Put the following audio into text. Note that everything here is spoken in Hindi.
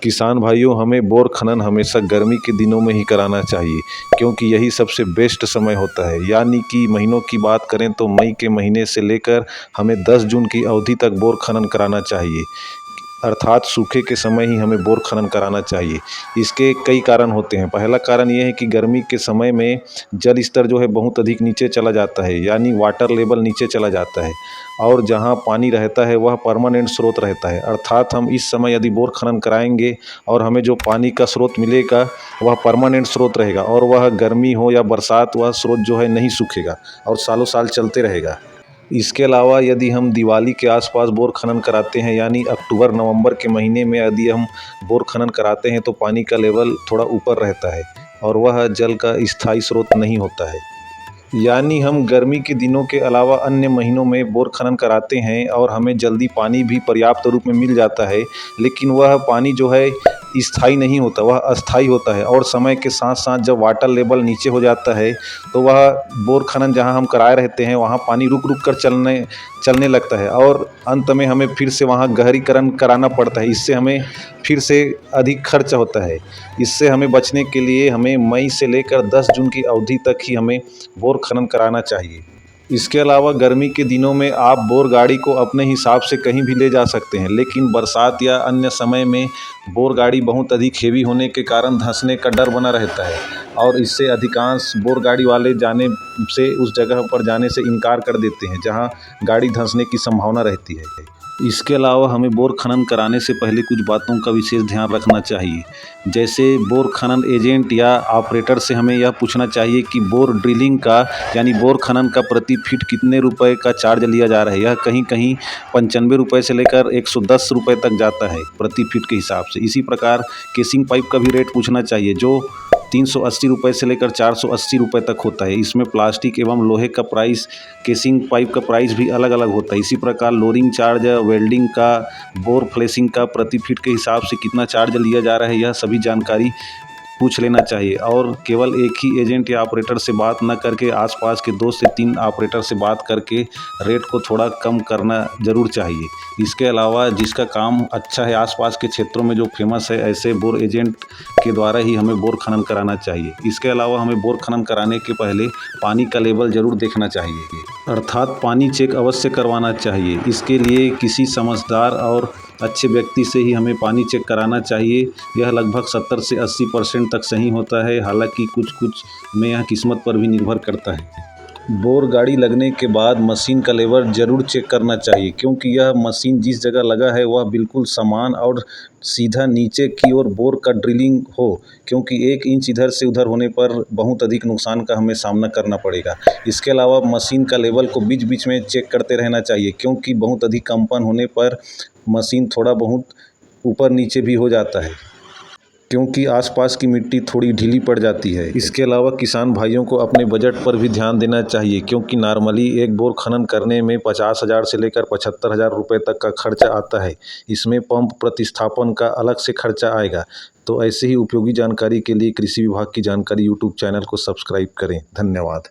किसान भाइयों, हमें बोर खनन हमेशा गर्मी के दिनों में ही कराना चाहिए, क्योंकि यही सबसे बेस्ट समय होता है। यानी कि महीनों की बात करें तो मई के महीने से लेकर हमें 10 जून की अवधि तक बोर खनन कराना चाहिए, अर्थात सूखे के समय ही हमें बोर खनन कराना चाहिए। इसके कई कारण होते हैं। पहला कारण ये है कि गर्मी के समय में जल स्तर जो है बहुत अधिक नीचे चला जाता है, यानी वाटर लेवल नीचे चला जाता है, और जहाँ पानी रहता है वह परमानेंट स्रोत रहता है। अर्थात हम इस समय यदि बोर खनन कराएंगे और हमें जो पानी का स्रोत मिलेगा वह परमानेंट स्रोत रहेगा, और वह गर्मी हो या बरसात, वह स्रोत जो है नहीं सूखेगा और सालों साल चलते रहेगा। इसके अलावा यदि हम दिवाली के आसपास बोर खनन कराते हैं, यानी अक्टूबर नवंबर के महीने में यदि हम बोर खनन कराते हैं, तो पानी का लेवल थोड़ा ऊपर रहता है और वह जल का स्थायी स्रोत नहीं होता है। यानी हम गर्मी के दिनों के अलावा अन्य महीनों में बोर खनन कराते हैं और हमें जल्दी पानी भी पर्याप्त रूप में मिल जाता है, लेकिन वह पानी जो है स्थायी नहीं होता, वह अस्थायी होता है। और समय के साथ साथ जब वाटर लेवल नीचे हो जाता है तो वह बोर खनन जहां हम कराए रहते हैं वहां पानी रुक रुक कर चलने लगता है, और अंत में हमें फिर से वहां गहरीकरण कराना पड़ता है। इससे हमें फिर से अधिक खर्च होता है। इससे हमें बचने के लिए हमें मई से लेकर 10 जून की अवधि तक ही हमें बोर खनन कराना चाहिए। इसके अलावा गर्मी के दिनों में आप बोर गाड़ी को अपने हिसाब से कहीं भी ले जा सकते हैं, लेकिन बरसात या अन्य समय में बोर गाड़ी बहुत अधिक हेवी होने के कारण धंसने का डर बना रहता है, और इससे अधिकांश बोर गाड़ी वाले जाने से उस जगह पर जाने से इनकार कर देते हैं जहां गाड़ी धंसने की संभावना रहती है। इसके अलावा हमें बोर खनन कराने से पहले कुछ बातों का विशेष ध्यान रखना चाहिए। जैसे बोर खनन एजेंट या ऑपरेटर से हमें यह पूछना चाहिए कि बोर ड्रिलिंग का, यानी बोर खनन का प्रति फीट कितने रुपए का चार्ज लिया जा रहा है। यह कहीं कहीं 95 रुपये से लेकर 110 रुपये तक जाता है प्रति फीट के हिसाब से। इसी प्रकार केसिंग पाइप का भी रेट पूछना चाहिए, जो 380 रुपये से लेकर 480 रुपये तक होता है। इसमें प्लास्टिक एवं लोहे का प्राइस, केसिंग पाइप का प्राइस भी अलग अलग होता है। इसी प्रकार लोरिंग चार्ज, वेल्डिंग का, बोर फ्लेसिंग का प्रति फीट के हिसाब से कितना चार्ज लिया जा रहा है, यह सभी जानकारी पूछ लेना चाहिए। और केवल एक ही एजेंट या ऑपरेटर से बात न करके आसपास के 2 से 3 ऑपरेटर से बात करके रेट को थोड़ा कम करना ज़रूर चाहिए। इसके अलावा जिसका काम अच्छा है आसपास के क्षेत्रों में जो फेमस है, ऐसे बोर एजेंट के द्वारा ही हमें बोर खनन कराना चाहिए। इसके अलावा हमें बोर खनन कराने के पहले पानी का लेवल ज़रूर देखना चाहिए, अर्थात पानी चेक अवश्य करवाना चाहिए। इसके लिए किसी समझदार और अच्छे व्यक्ति से ही हमें पानी चेक कराना चाहिए। यह लगभग 70 से 80% तक सही होता है, हालांकि कुछ कुछ में यह किस्मत पर भी निर्भर करता है। बोर गाड़ी लगने के बाद मशीन का लेवल ज़रूर चेक करना चाहिए, क्योंकि यह मशीन जिस जगह लगा है वह बिल्कुल समान और सीधा नीचे की ओर बोर का ड्रिलिंग हो, क्योंकि 1 इंच इधर से उधर होने पर बहुत अधिक नुकसान का हमें सामना करना पड़ेगा। इसके अलावा मशीन का लेवल को बीच बीच में चेक करते रहना चाहिए, क्योंकि बहुत अधिक कंपन होने पर मशीन थोड़ा बहुत ऊपर नीचे भी हो जाता है, क्योंकि आसपास की मिट्टी थोड़ी ढीली पड़ जाती है। इसके अलावा किसान भाइयों को अपने बजट पर भी ध्यान देना चाहिए, क्योंकि नॉर्मली एक बोर खनन करने में 50,000 से लेकर 75,000 रुपये तक का खर्चा आता है। इसमें पंप प्रतिस्थापन का अलग से खर्चा आएगा। तो ऐसे ही उपयोगी जानकारी के लिए कृषि विभाग की जानकारी यूट्यूब चैनल को सब्सक्राइब करें। धन्यवाद।